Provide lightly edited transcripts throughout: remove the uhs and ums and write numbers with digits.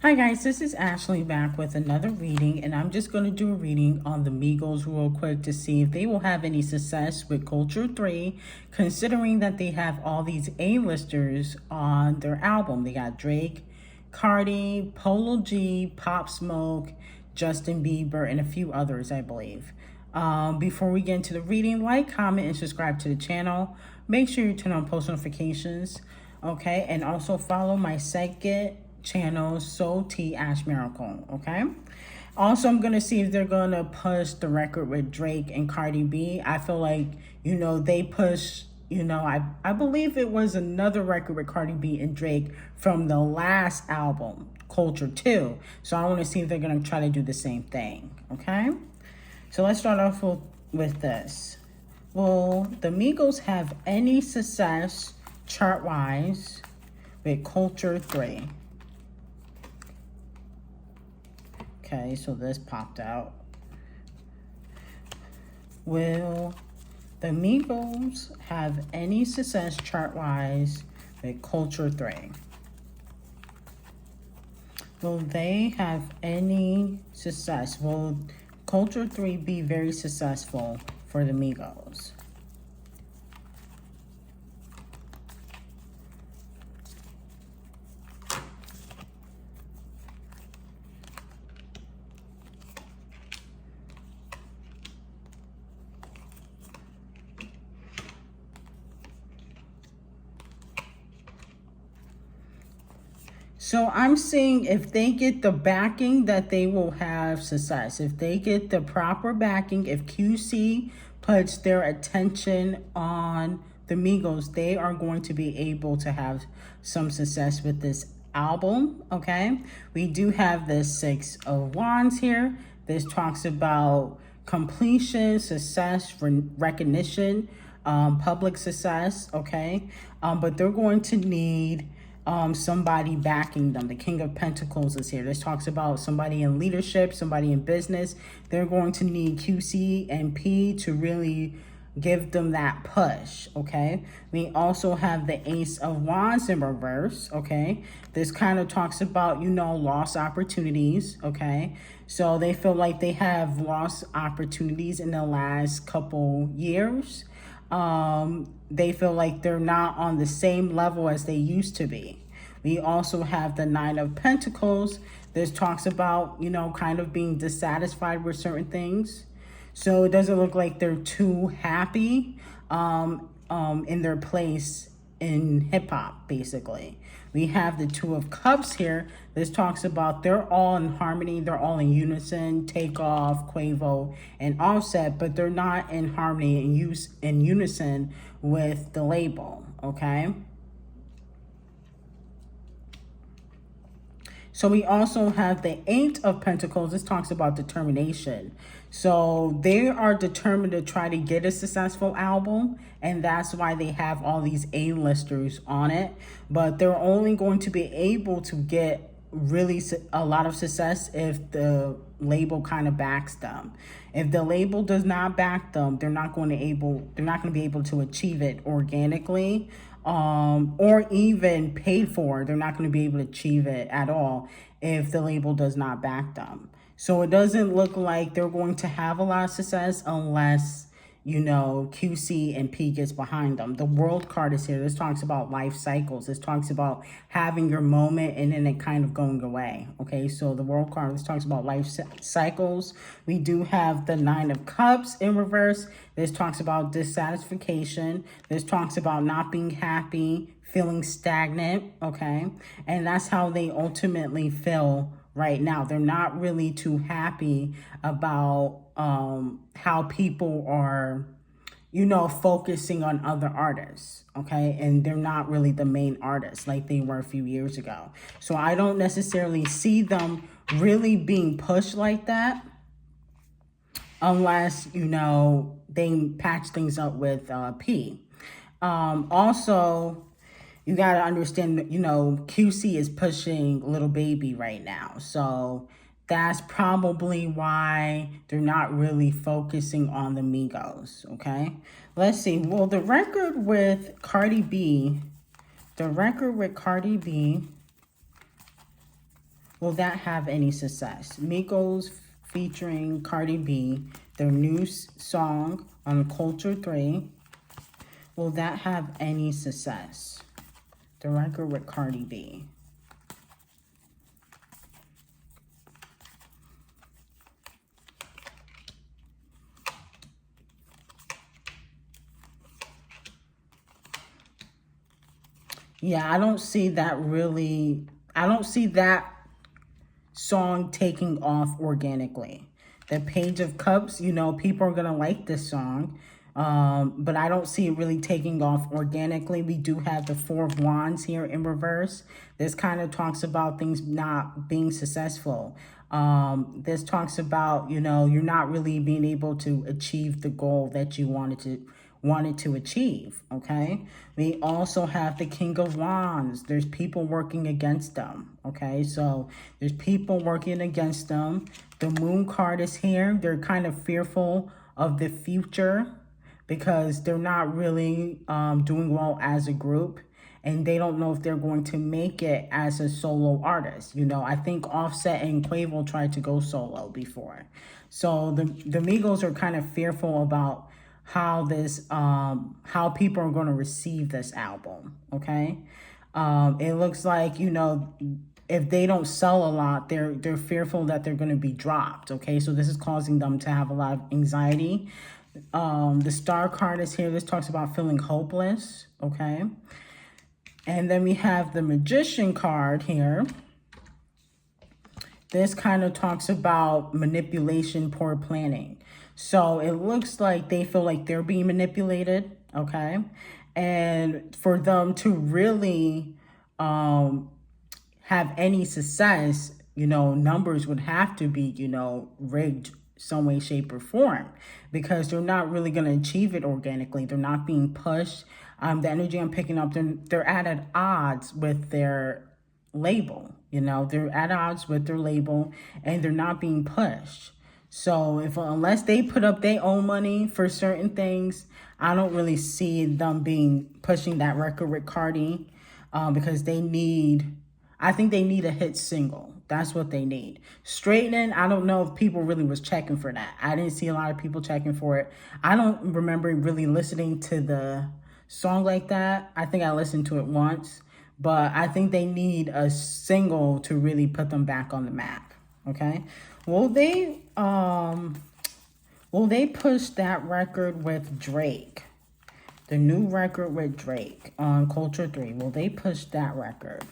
Hi guys, this is Ashley back with another reading, and I'm just going to do a reading on the Migos real quick to see if they will have any success with Culture 3, considering that they have all these A-listers on their album. They got Drake, Cardi, Polo G, Pop Smoke, Justin Bieber, and a few others, I believe. Before we get into the reading, like, comment, and subscribe to the channel. Make sure you turn on post notifications, okay? And also follow my second channel, Soul T Ash Miracle, okay? Also, I'm gonna see if they're gonna push the record with Drake and Cardi B. I feel like, they push, I believe it was another record with Cardi B and Drake from the last album, Culture 2. So I wanna see if they're gonna try to do the same thing, okay? So let's start off with this. Will the Migos have any success chart-wise with Culture 3? Okay, so this popped out. Will the Migos have any success chart-wise with Culture 3? Will they have any success? Will Culture 3 be very successful for the Migos? So I'm seeing if they get the backing that they will have success. If they get the proper backing, if QC puts their attention on the Migos, they are going to be able to have some success with this album, okay? We do have the Six of Wands here. This talks about completion, success, recognition, public success, okay? But they're going to need somebody backing them. The King of Pentacles is here. This talks about somebody in leadership, somebody in business. They're going to need QC and P to really give them that push, okay? We also have the Ace of Wands in reverse, okay? This kind of talks about, lost opportunities, okay? So they feel like they have lost opportunities in the last couple years. They feel like they're not on the same level as they used to be. We also have the Nine of Pentacles. This talks about, kind of being dissatisfied with certain things. So it doesn't look like they're too happy in their place in hip hop, basically. We have the Two of Cups here. This talks about they're all in harmony. They're all in unison, Takeoff, Quavo, and Offset, but they're not in harmony and in unison with the label, okay? So we also have the Eight of Pentacles. This talks about determination. So they are determined to try to get a successful album, and that's why they have all these A-listers on it. But they're only going to be able to get really a lot of success if the label kind of backs them. If the label does not back them, they're not going to be able to achieve it organically, or even paid for. They're not going to be able to achieve it at all if the label does not back them. So it doesn't look like they're going to have a lot of success unless, QC and P gets behind them. The World card is here. This talks about life cycles. This talks about having your moment and then it kind of going away. Okay, so the World card, this talks about life cycles. We do have the Nine of Cups in reverse. This talks about dissatisfaction. This talks about not being happy, feeling stagnant, okay? And that's how they ultimately feel right now. They're not really too happy about how people are, focusing on other artists, okay? And they're not really the main artists like they were a few years ago. So I don't necessarily see them really being pushed like that unless, they patch things up with P. Also, you got to understand that, QC is pushing Little Baby right now. So that's probably why they're not really focusing on the Migos, okay? Let's see. Well, the record with Cardi B Will that have any success? Migos featuring Cardi B, their new song on Culture 3. Will that have any success? The record with Cardi B. Yeah, I don't see that really. I don't see that song taking off organically. The Page of Cups, you know, people are going to like this song. But I don't see it really taking off organically. We do have the Four of Wands here in reverse. This kind of talks about things not being successful. This talks about, you know, you're not really being able to achieve the goal that you wanted to achieve. Okay, we also have the King of Wands. There's people working against them. Okay, so there's people working against them. The Moon card is here. They're kind of fearful of the future because they're not really doing well as a group, and they don't know if they're going to make it as a solo artist. You know, I think Offset and Quavo tried to go solo before. So the Migos are kind of fearful about how this how people are going to receive this album. Okay, it looks like, you know, if they don't sell a lot, they're fearful that they're going to be dropped. Okay, so this is causing them to have a lot of anxiety. The Star card is here. This talks about feeling hopeless. Okay, and then we have the Magician card here. This kind of talks about manipulation, poor planning. So it looks like they feel like they're being manipulated, okay? And for them to really have any success, you know, numbers would have to be, you know, rigged some way, shape, or form, because they're not really going to achieve it organically. They're not being pushed. The energy I'm picking up, they're at odds with their label. You know, they're at odds with their label, and they're not being pushed. So unless they put up their own money for certain things, I don't really see them pushing that record with Cardi, because I think they need a hit single. That's what they need. Straightening, I don't know if people really was checking for that. I didn't see a lot of people checking for it. I don't remember really listening to the song like that. I think I listened to it once, but I think they need a single to really put them back on the map. Okay, will they push that record with Drake, the new record with Drake on Culture 3? Will they push that record?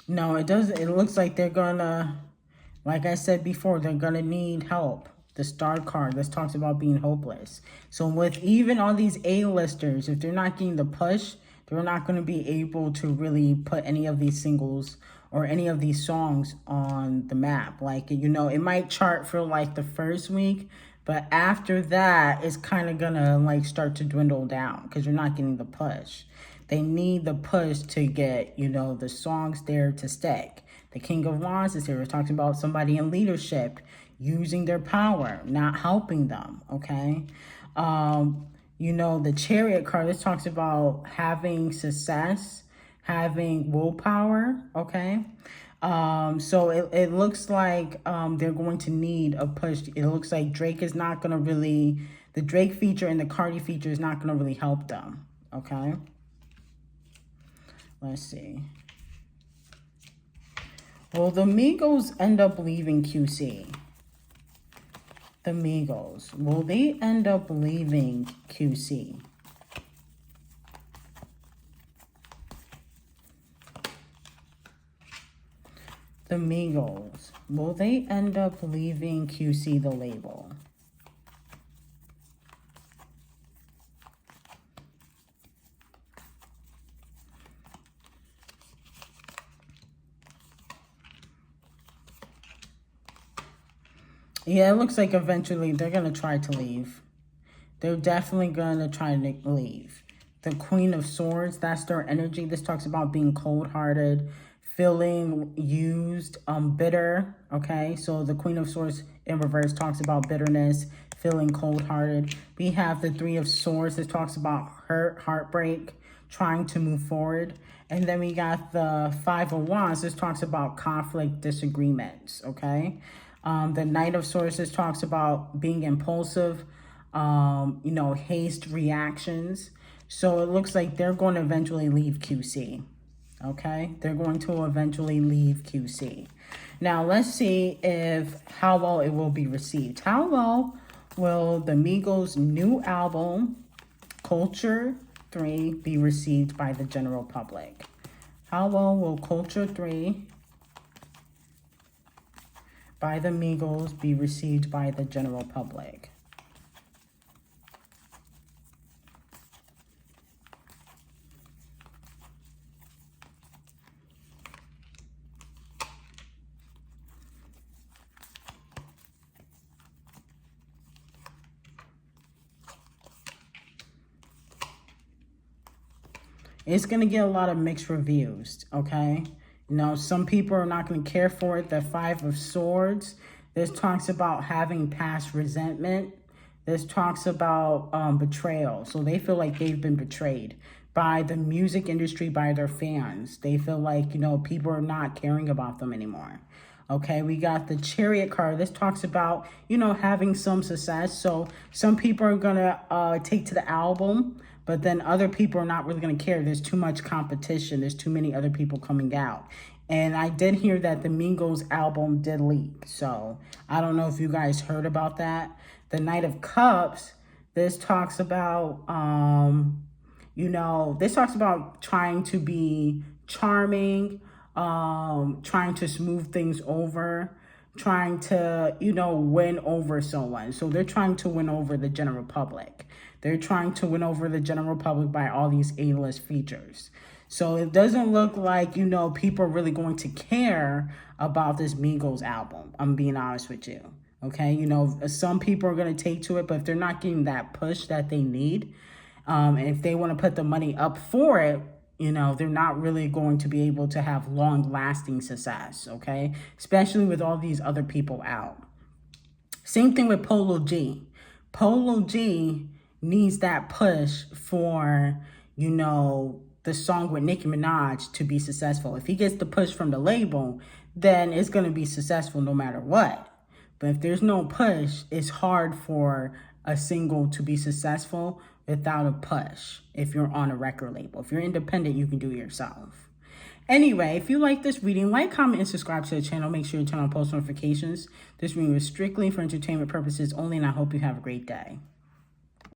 No, it doesn't. It looks like they're gonna, like I said before, they're gonna need help. The Star card, this talks about being hopeless. So with even all these A-listers, if they're not getting the push, they're not going to be able to really put any of these singles or any of these songs on the map. Like, you know, it might chart for like the first week, but after that, it's kind of gonna like start to dwindle down because you're not getting the push. They need the push to get, you know, the songs there to stick. The King of Wands is here. It talks about somebody in leadership using their power, not helping them, okay? You know, the Chariot card, this talks about having success, having willpower, okay? So it looks like they're going to need a push. It looks like Drake is not going to really, the Drake feature and the Cardi feature is not going to really help them, okay? Let's see. Will the Migos end up leaving QC? The Migos, will they end up leaving QC? The Migos, will they end up leaving QC, the label? Yeah, it looks like eventually they're going to try to leave. They're definitely going to try to leave. The Queen of Swords, that's their energy. This talks about being cold-hearted, feeling used, bitter, okay? So the Queen of Swords in reverse talks about bitterness, feeling cold-hearted. We have the Three of Swords. This talks about hurt, heartbreak, trying to move forward. And then we got the Five of Wands. This talks about conflict, disagreements, okay? The Knight of Swords, this talks about being impulsive, you know, haste reactions. So it looks like they're going to eventually leave QC. Okay, they're going to eventually leave QC. Now let's see if how well it will be received. How well will the Migos' new album, Culture 3, be received by the general public? How well will Culture 3 by the Migos be received by the general public? It's going to get a lot of mixed reviews, okay? You know, some people are not going to care for it. The Five of Swords, this talks about having past resentment. This talks about betrayal. So they feel like they've been betrayed by the music industry, by their fans. They feel like, you know, people are not caring about them anymore. Okay, we got the Chariot card. This talks about, you know, having some success. So some people are going to take to the album, but then other people are not really going to care. There's too much competition. There's too many other people coming out. And I did hear that the Migos album did leak. So I don't know if you guys heard about that. The Knight of Cups, this talks about, you know, this talks about trying to be charming, trying to smooth things over, trying to, you know, win over someone. So they're trying to win over the general public. They're trying to win over the general public by all these A-list features. So it doesn't look like, you know, people are really going to care about this Migos album. I'm being honest with you. Okay, you know, some people are going to take to it, but if they're not getting that push that they need, and if they want to put the money up for it, you know, they're not really going to be able to have long-lasting success, okay? Especially with all these other people out. Same thing with Polo G. Polo G needs that push for, you know, the song with Nicki Minaj to be successful. If he gets the push from the label, then it's going to be successful no matter what. But if there's no push, it's hard for a single to be successful without a push if you're on a record label. If you're independent, you can do it yourself. Anyway, if you like this reading, like, comment, and subscribe to the channel. Make sure you turn on post notifications. This reading was strictly for entertainment purposes only, and I hope you have a great day.